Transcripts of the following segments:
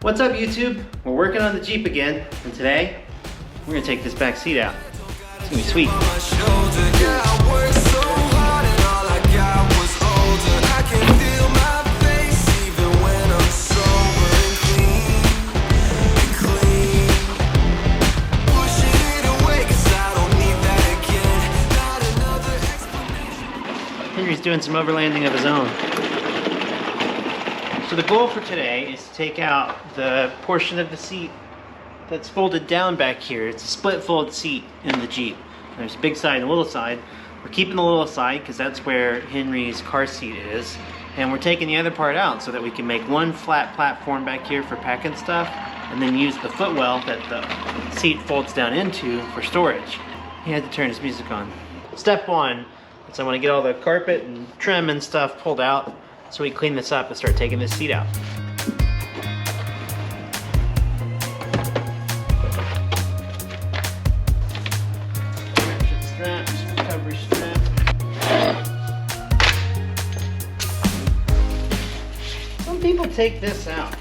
What's up, YouTube? We're working on the Jeep again, and today we're gonna take this back seat out. It's gonna be sweet. Henry's doing some overlanding of his own. So the goal for today is to take out the portion of the seat that's folded down back here. It's a split fold seat in the Jeep. There's a big side and a little side. We're keeping the little side because that's where Henry's car seat is. And we're taking the other part out so that we can make one flat platform back here for packing stuff and then use the footwell that the seat folds down into for storage. He had to turn his music on. Step one is I want to get all the carpet and trim and stuff pulled out so we clean this up and start taking this seat out. Straps, recovery strap. Some people take this out. I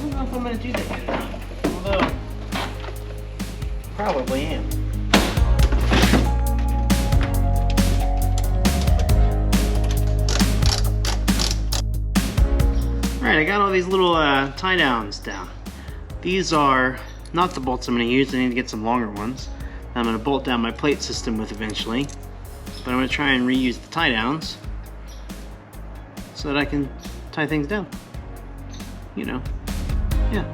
don't know if I'm going to do that yet or not. Although, probably am. Alright, I got all these little tie downs down. These are not the bolts I'm going to use. I need to get some longer ones. I'm going to bolt down my plate system with eventually. But I'm going to try and reuse the tie downs so that I can tie things down. You know, yeah.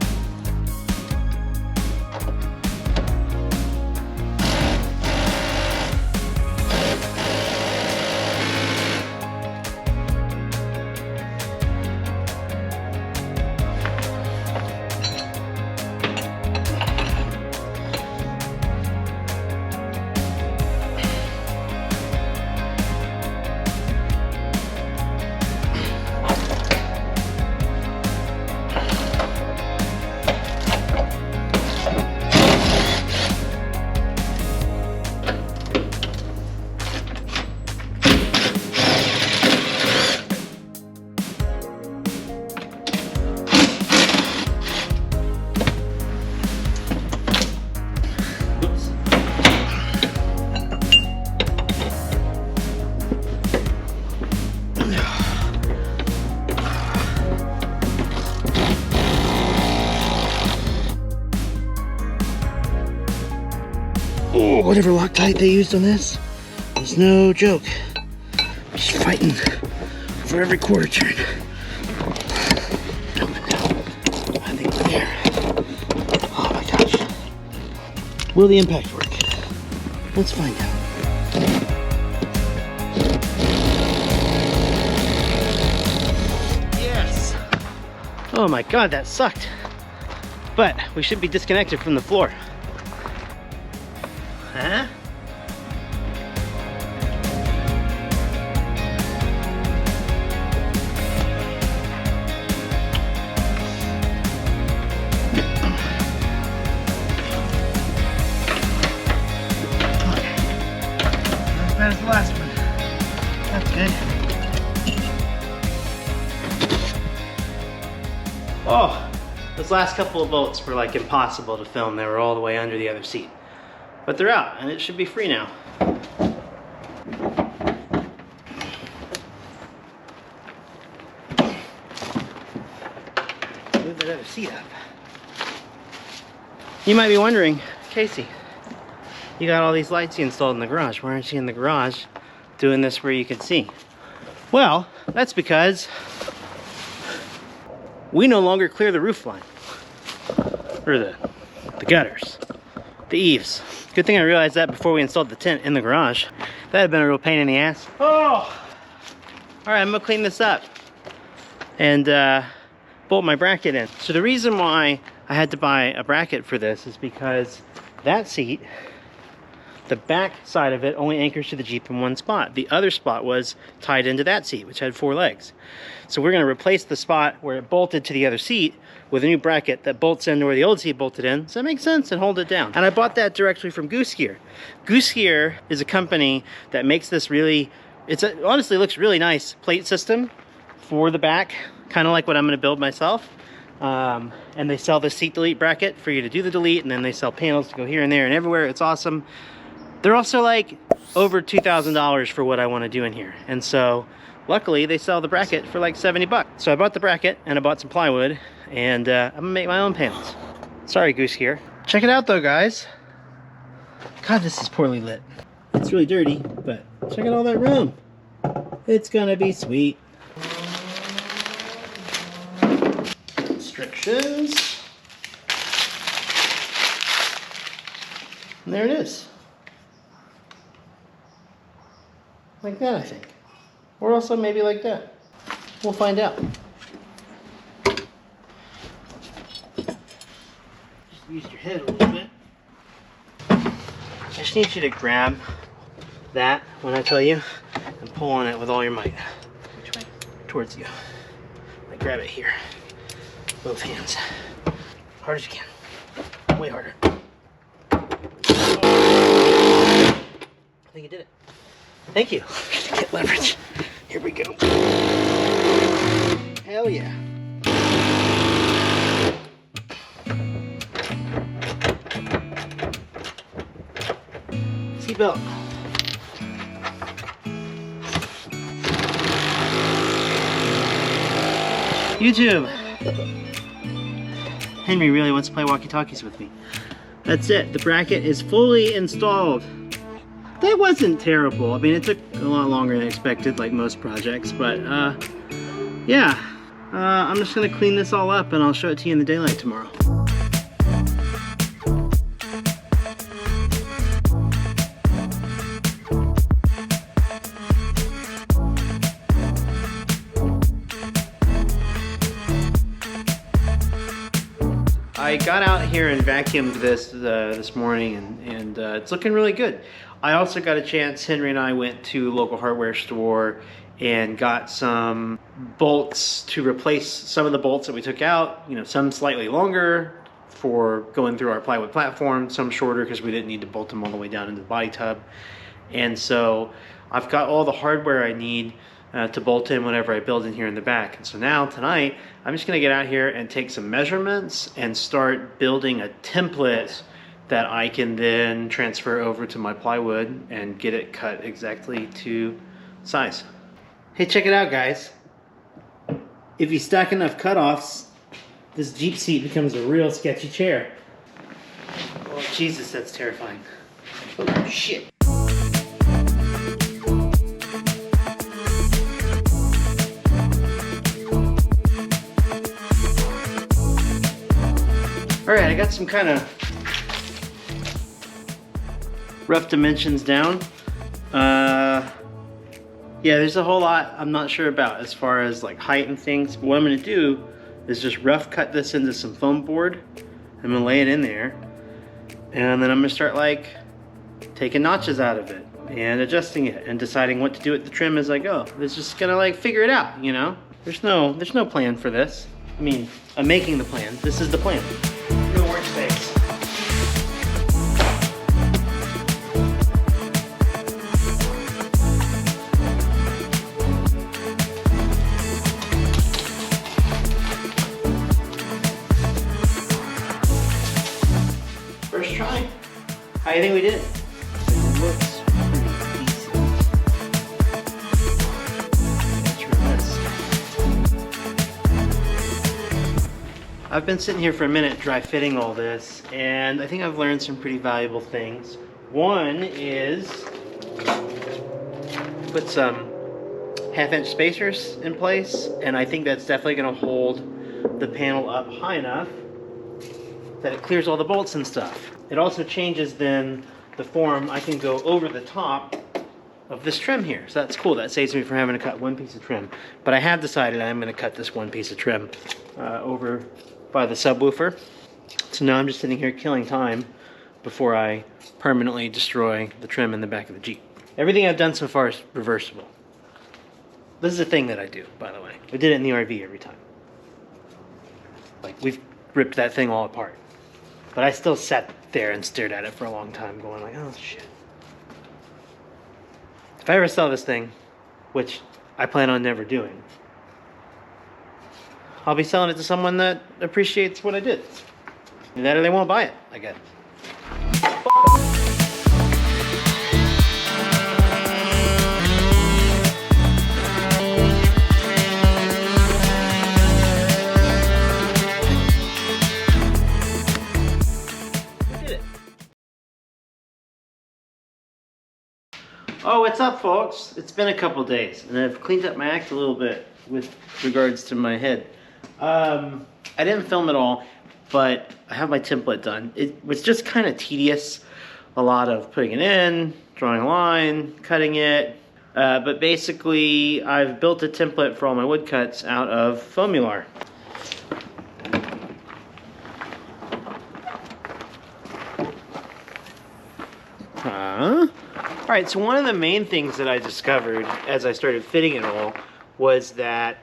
Oh, whatever Loctite they used on this was no joke. Just fighting for every quarter turn. I think we're there. Oh my gosh. Will the impact work? Let's find out. Yes! Oh my god, that sucked. But we should be disconnected from the floor. Huh? Not as bad as the last one. That's good. Oh, those last couple of bolts were like impossible to film. They were all the way under the other seat. But they're out, and it should be free now. Move that other seat up. You might be wondering, Casey, you got all these lights you installed in the garage. Why aren't you in the garage doing this where you can see? Well, that's because we no longer clear the roof line. Or the gutters. The eaves. Good thing I realized that before we installed the tent in the garage. That had been a real pain in the ass. Oh! Alright, I'm gonna clean this up and bolt my bracket in. So the reason why I had to buy a bracket for this is because that seat, the back side of it only anchors to the Jeep in one spot. The other spot was tied into that seat, which had 4 legs. So we're gonna replace the spot where it bolted to the other seat with a new bracket that bolts into where the old seat bolted in. Does that make sense? And hold it down. And I bought that directly from Goose Gear. Goose Gear is a company that makes this really, honestly looks really nice plate system for the back kind of like what I'm going to build myself. And they sell the seat delete bracket for you to do the delete, and then they sell panels to go here and there and everywhere. It's awesome. They're also like over $2,000 for what I want to do in here. And so luckily they sell the bracket for like 70 bucks. So I bought the bracket and I bought some plywood, and I'm gonna make my own panels. Sorry, goose gear. Check it out though, guys. God, this is poorly lit. It's really dirty, but check out all that room. It's gonna be sweet. Restrictions. And there it is. Like that, I think. Or also maybe like that. We'll find out. Just use your head a little bit. I just need you to grab that when I tell you and pull on it with all your might. Which way? Towards you. Like grab it here. Both hands. Hard as you can. Way harder. I think you did it. Thank you. Get leverage. Here we go. Hell yeah. Seatbelt. YouTube. Henry really wants to play walkie-talkies with me. That's it. The bracket is fully installed. That wasn't terrible. I mean, it took a lot longer than expected, like most projects, but yeah. I'm just gonna clean this all up and I'll show it to you in the daylight tomorrow. I got out here and vacuumed this this morning, and it's looking really good. I also got a chance, Henry and I went to a local hardware store and got some bolts to replace some of the bolts that we took out. You know, some slightly longer for going through our plywood platform, some shorter because we didn't need to bolt them all the way down into the body tub. And so I've got all the hardware I need to bolt in whenever I build in here in the back. And so now tonight I'm just gonna get out here and take some measurements and start building a template that I can then transfer over to my plywood and get it cut exactly to size. Hey, check it out, guys. If you stack enough cutoffs, this Jeep seat becomes a real sketchy chair. Oh Jesus, that's terrifying. Oh shit. Alright, I got some kind of rough dimensions down. Yeah, there's a whole lot I'm not sure about as far as like height and things. But what I'm gonna do is just rough cut this into some foam board. I'm gonna lay it in there, and then I'm gonna start like taking notches out of it and adjusting it and deciding what to do with the trim as I go. It's just gonna like figure it out, you know? There's no plan for this. I mean, I'm making the plan. This is the plan. No workspace. First try. How do you think we did? It looks pretty decent. I've been sitting here for a minute dry fitting all this, and I think I've learned some pretty valuable things. One is put some 1/2-inch spacers in place, and I think that's definitely going to hold the panel up high enough that it clears all the bolts and stuff. It also changes then the form. I can go over the top of this trim here, so that's cool. That saves me from having to cut one piece of trim. But I have decided I'm going to cut this one piece of trim over by the subwoofer. So now I'm just sitting here killing time before I permanently destroy the trim in the back of the Jeep. Everything I've done so far is reversible. This is a thing that I do, by the way. I did it in the RV every time. Like, we've ripped that thing all apart. But I still sat there and stared at it for a long time going like, oh shit. If I ever sell this thing, which I plan on never doing, I'll be selling it to someone that appreciates what I did. That or they won't buy it, I guess. Oh, what's up, folks? It's been a couple days, and I've cleaned up my act a little bit with regards to my head. I didn't film it all, but I have my template done. It was just kind of tedious. A lot of putting it in, drawing a line, cutting it. But basically, I've built a template for all my woodcuts out of Foamular. Alright, so one of the main things that I discovered as I started fitting it all was that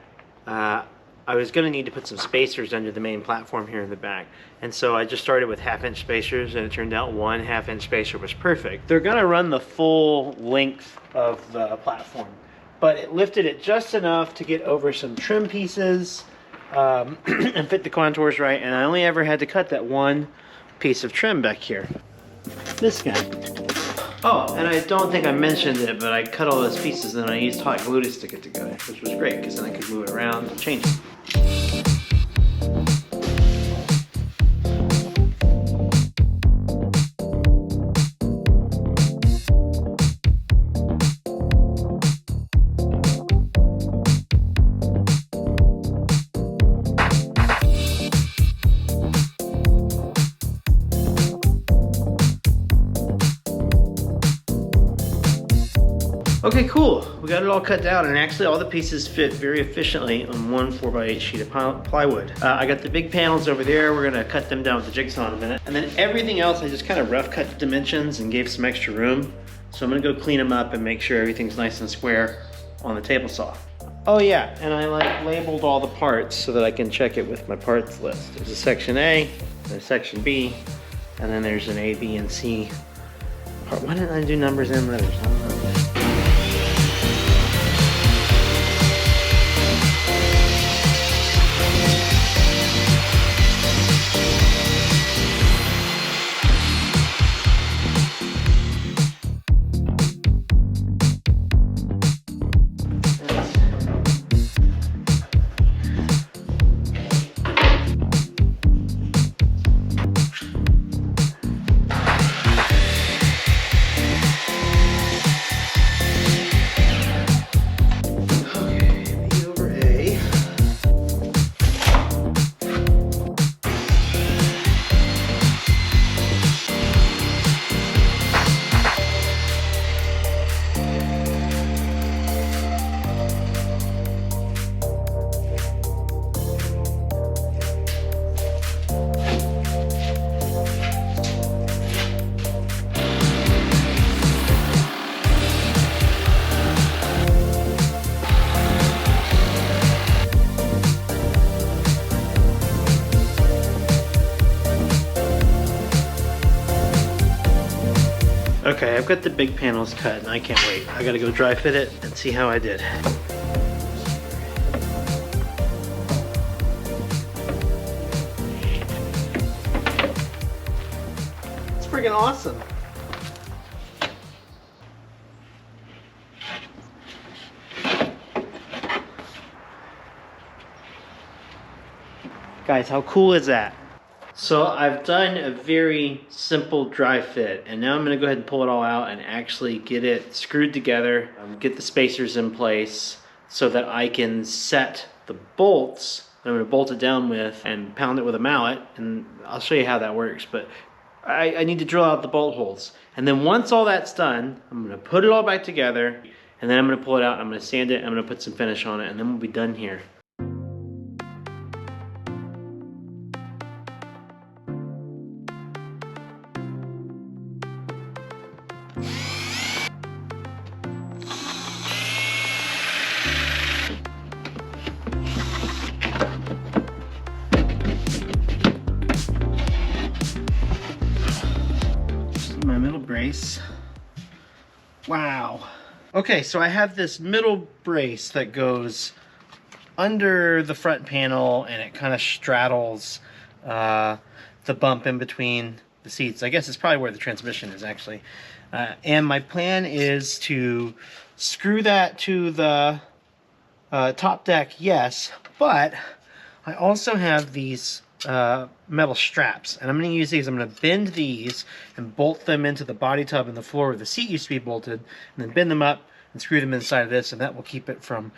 I was going to need to put some spacers under the main platform here in the back. And so I just started with 1/2-inch spacers, and it turned out 1 1/2-inch spacer was perfect. They're going to run the full length of the platform, but it lifted it just enough to get over some trim pieces and fit the contours right, and I only ever had to cut that one piece of trim back here. This guy. Oh, and I don't think I mentioned it, but I cut all those pieces and I used hot glue to stick it together, which was great because then I could move it around and change it. Okay, cool. We got it all cut down, and actually all the pieces fit very efficiently on one 4x8 sheet of plywood. I got the big panels over there. We're gonna cut them down with the jigsaw in a minute. And then everything else, I just kind of rough cut dimensions and gave some extra room. So I'm gonna go clean them up and make sure everything's nice and square on the table saw. Oh yeah, and I labeled all the parts so that I can check it with my parts list. There's a section A, there's a section B, and then there's an A, B, and C part. Why didn't I do numbers and letters? I don't know. Okay, I've got the big panels cut and I can't wait. I gotta go dry fit it and see how I did. It's freaking awesome. Guys, how cool is that? So I've done a very simple dry fit, and now I'm going to go ahead and pull it all out and actually get it screwed together, get the spacers in place so that I can set the bolts that I'm going to bolt it down with and pound it with a mallet, and I'll show you how that works. But I need to drill out the bolt holes, and then once all that's done, I'm going to put it all back together, and then I'm going to pull it out, I'm going to sand it, I'm going to put some finish on it, and then we'll be done here. My middle brace. Wow. Okay, so I have this middle brace that goes under the front panel, and it kind of straddles the bump in between the seats. I guess it's probably where the transmission is actually. And my plan is to screw that to the top deck, yes, but I also have these metal straps, and I'm going to use these. I'm going to bend these and bolt them into the body tub and the floor where the seat used to be bolted, and then bend them up and screw them inside of this, and that will keep it from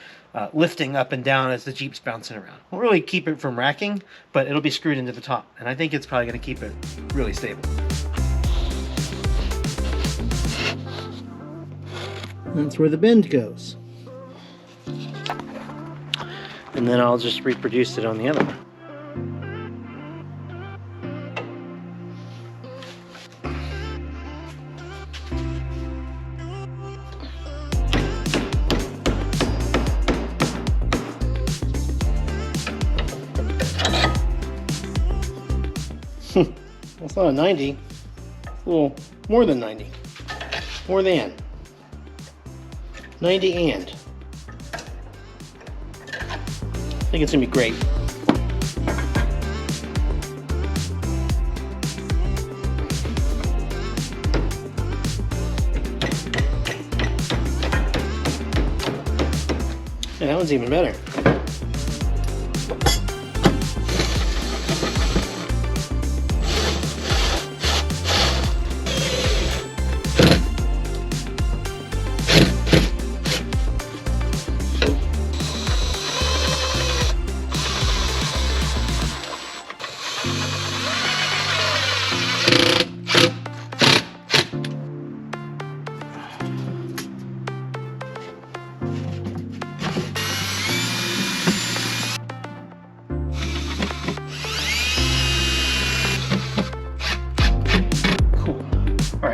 lifting up and down as the Jeep's bouncing around. Won't really keep it from racking, but it'll be screwed into the top, and I think it's probably going to keep it really stable. That's where the bend goes. And then I'll just reproduce it on the other one. That's not a 90. A little more than 90. More than 90 and. I think it's gonna be great. Yeah, that one's even better.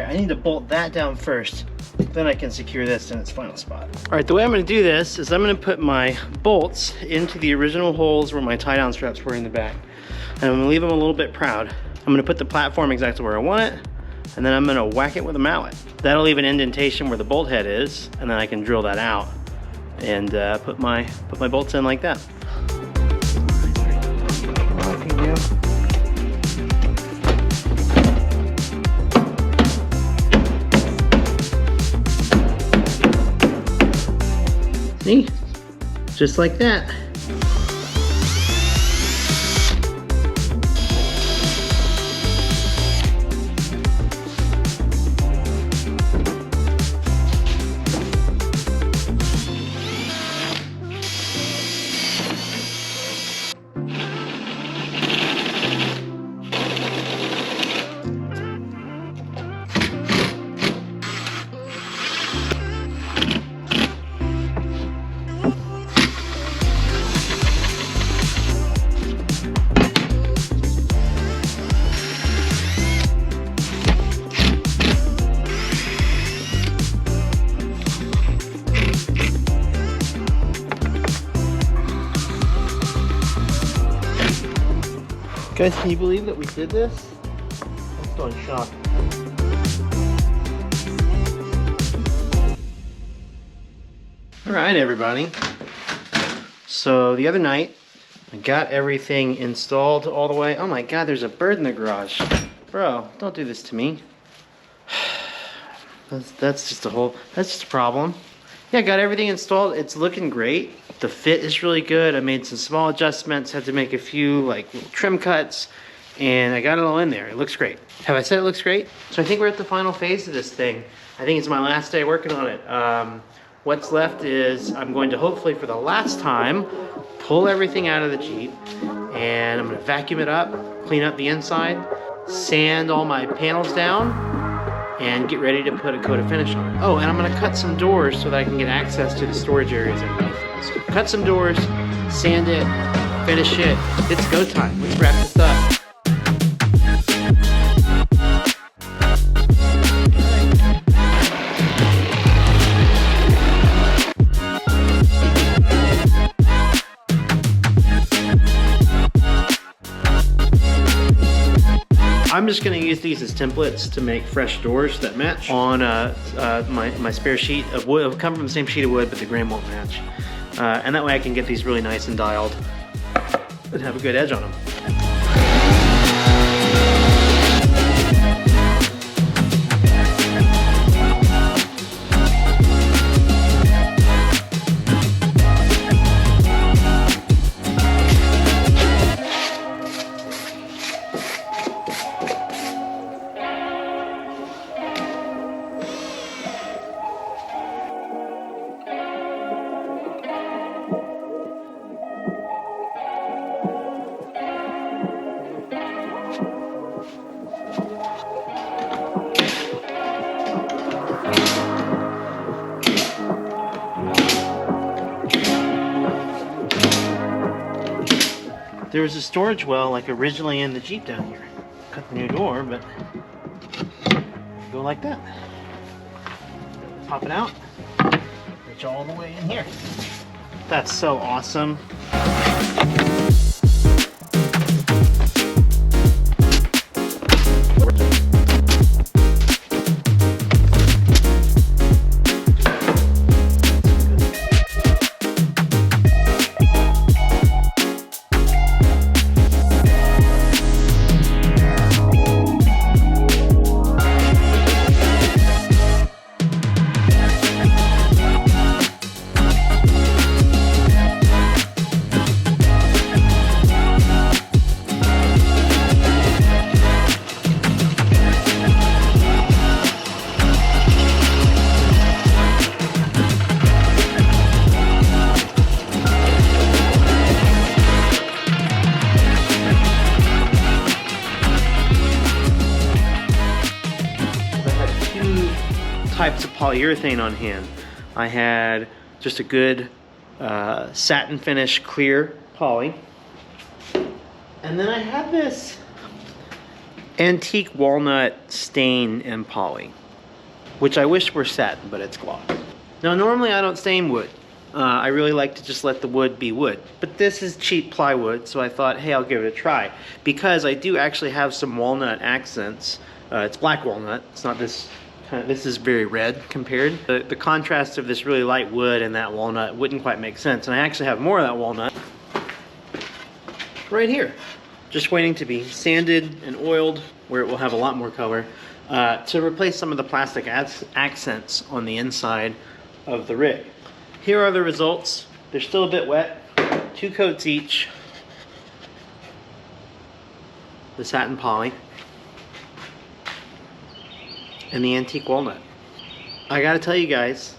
I need to bolt that down first, then I can secure this in its final spot. All right, the way I'm gonna do this is I'm gonna put my bolts into the original holes where my tie-down straps were in the back. And I'm gonna leave them a little bit proud. I'm gonna put the platform exactly where I want it, and then I'm gonna whack it with a mallet. That'll leave an indentation where the bolt head is, and then I can drill that out and put my bolts in like that. See? Just like that. Guys, can you believe that we did this? I'm still in shock. All right, everybody. So the other night, I got everything installed all the way. Oh my God, there's a bird in the garage. Bro, don't do this to me. That's just a problem. Yeah, I got everything installed. It's looking great. The fit is really good. I made some small adjustments, had to make a few like little trim cuts, and I got it all in there. It looks great. Have I said it looks great? So I think we're at the final phase of this thing. I think it's my last day working on it. What's left is I'm going to hopefully for the last time pull everything out of the Jeep, and I'm gonna vacuum it up, clean up the inside, sand all my panels down, and get ready to put a coat of finish on it. Oh, and I'm gonna cut some doors so that I can get access to the storage areas underneath. So cut some doors, sand it, finish it. It's go time. Let's wrap this up. I'm just going to use these as templates to make fresh doors that match on my spare sheet of wood. It'll come from the same sheet of wood, but the grain won't match. And that way I can get these really nice and dialed and have a good edge on them. There was a storage well like originally in the Jeep down here. Cut the new door, but go like that. Pop it out, reach all the way in here. That's so awesome. Types of polyurethane on hand. I had just a good satin finish clear poly, and then I had this antique walnut stain and poly, which I wish were satin, but it's gloss. Now normally I don't stain wood. I really like to just let the wood be wood, but this is cheap plywood, so I thought, hey, I'll give it a try, because I do actually have some walnut accents. It's black walnut. It's not this. This is very red compared. The contrast of this really light wood and that walnut wouldn't quite make sense. And I actually have more of that walnut right here. Just waiting to be sanded and oiled where it will have a lot more color to replace some of the plastic accents on the inside of the rig. Here are the results. They're still a bit wet. 2 coats each. The satin poly. And the antique walnut. I gotta tell you guys,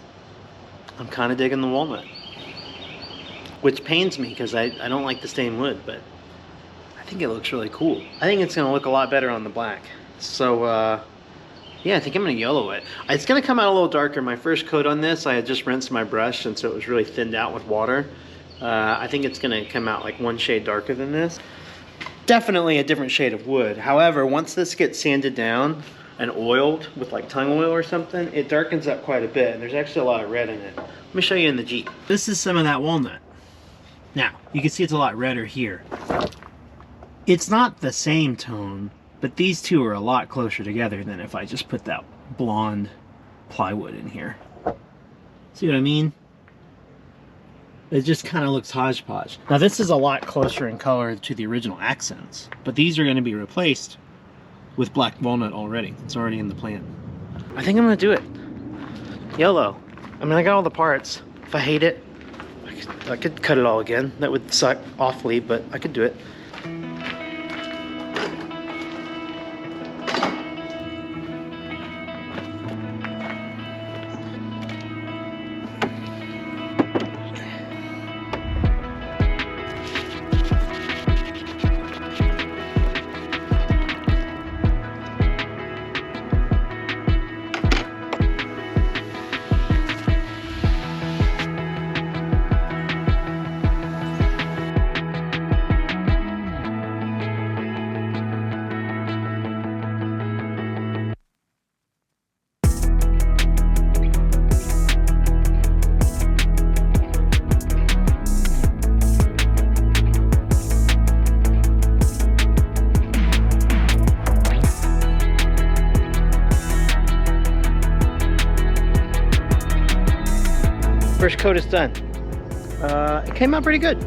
I'm kind of digging the walnut, which pains me because I don't like the stained wood, but I think it looks really cool. I think it's gonna look a lot better on the black. So yeah, I think I'm gonna yellow it. It's gonna come out a little darker. My first coat on this, I had just rinsed my brush, and so it was really thinned out with water. I think it's gonna come out like 1 shade darker than this. Definitely a different shade of wood. However, once this gets sanded down and oiled with like tung oil or something, it darkens up quite a bit, and there's actually a lot of red in it. Let me show you in the Jeep. This is some of that walnut. Now, you can see it's a lot redder here. It's not the same tone, but these two are a lot closer together than if I just put that blonde plywood in here. See what I mean? It just kind of looks hodgepodge. Now this is a lot closer in color to the original accents, but these are going to be replaced with black walnut already. It's already in the plan. I think I'm gonna do it. YOLO. I mean, I got all the parts. If I hate it, I could cut it all again. That would suck awfully, but I could do it. First coat is done. it came out pretty good.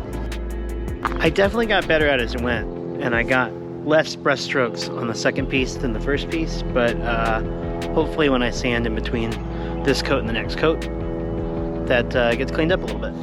I definitely got better at it as it went, and I got less brush strokes on the second piece than the first piece, but hopefully when I sand in between this coat and the next coat, that gets cleaned up a little bit.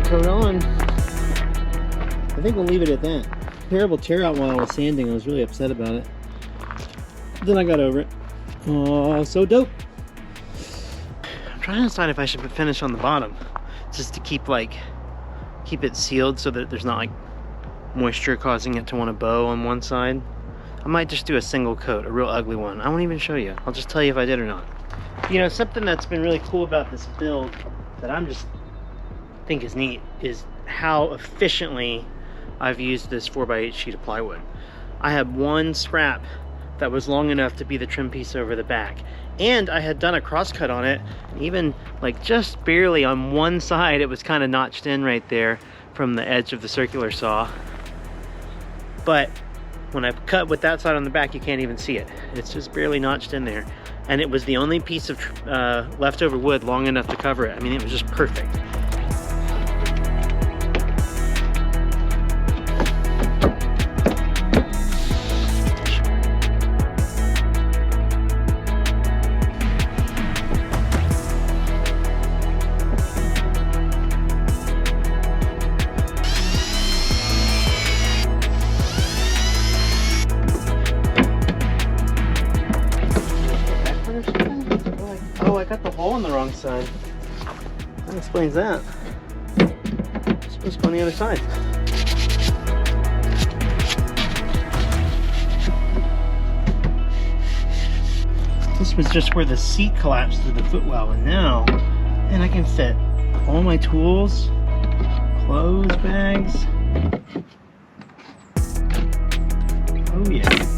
Coat on. I think we'll leave it at that. Terrible tear out while I was sanding. I was really upset about it. Then I got over it. Oh, so dope. I'm trying to decide if I should put finish on the bottom, just to keep it sealed so that there's not like moisture causing it to want to bow on one side. I might just do a single coat, a real ugly one. I won't even show you. I'll just tell you if I did or not. You know, something that's been really cool about this build that I'm just think is neat is how efficiently I've used this 4x8 sheet of plywood. I had one scrap that was long enough to be the trim piece over the back, and I had done a cross cut on it, even like just barely on one side. It was kind of notched in right there from the edge of the circular saw, but when I cut with that side on the back, you can't even see it. It's just barely notched in there, and it was the only piece of leftover wood long enough to cover it. I mean, it was just perfect. Oh, I got the hole on the wrong side. That explains that. It's supposed to go on the other side. This was just where the seat collapsed through the footwell, and now, and I can fit all my tools, clothes bags. Oh yeah.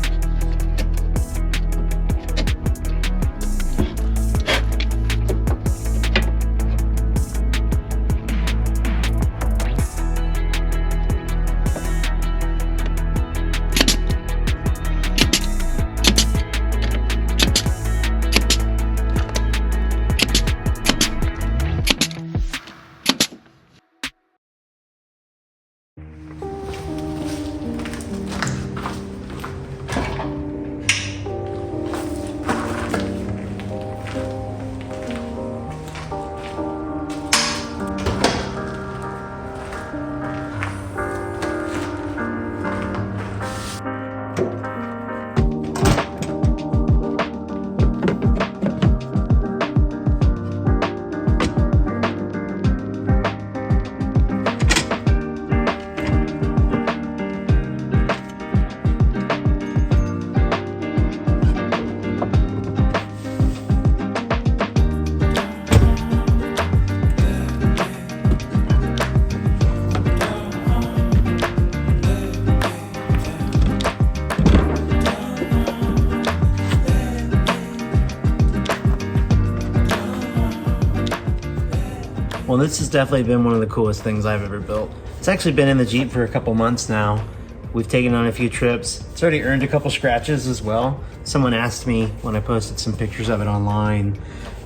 Well, this has definitely been one of the coolest things I've ever built. It's actually been in the Jeep for a couple months now. We've taken on a few trips. It's already earned a couple scratches as well. Someone asked me when I posted some pictures of it online,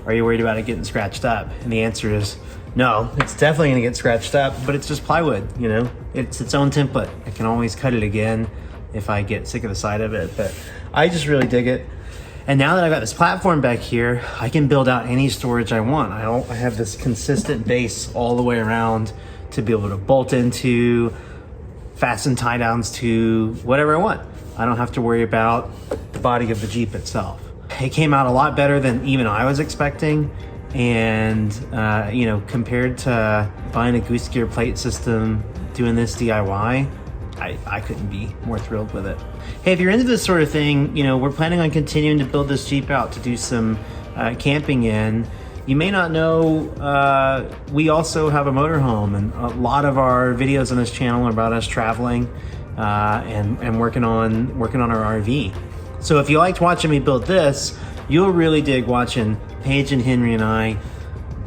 are you worried about it getting scratched up? And the answer is no, it's definitely gonna get scratched up, but it's just plywood, you know? It's its own template. I can always cut it again if I get sick of the sight of it, but I just really dig it. And now that I've got this platform back here, I can build out any storage I want. I have this consistent base all the way around to be able to bolt into, fasten tie downs to, whatever I want. I don't have to worry about the body of the Jeep itself. It came out a lot better than even I was expecting. And you know, compared to buying a goose gear plate system, doing this DIY, I couldn't be more thrilled with it. Hey, if you're into this sort of thing, you know, we're planning on continuing to build this Jeep out to do some camping in. You may not know, we also have a motorhome, and a lot of our videos on this channel are about us traveling and working on our RV. So if you liked watching me build this, you'll really dig watching Paige and Henry and I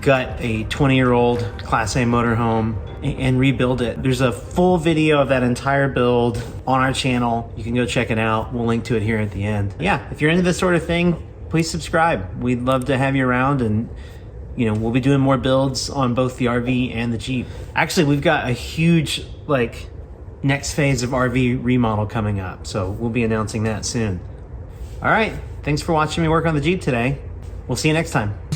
gut a 20-year-old Class A motorhome and rebuild it. There's a full video of that entire build on our channel. You can go check it out. We'll link to it here at the end. Yeah, if you're into this sort of thing, please subscribe. We'd love to have you around, and we'll be doing more builds on both the RV and the Jeep. Actually, we've got a huge next phase of RV remodel coming up, so we'll be announcing that soon. All right, thanks for watching me work on the Jeep today. We'll see you next time.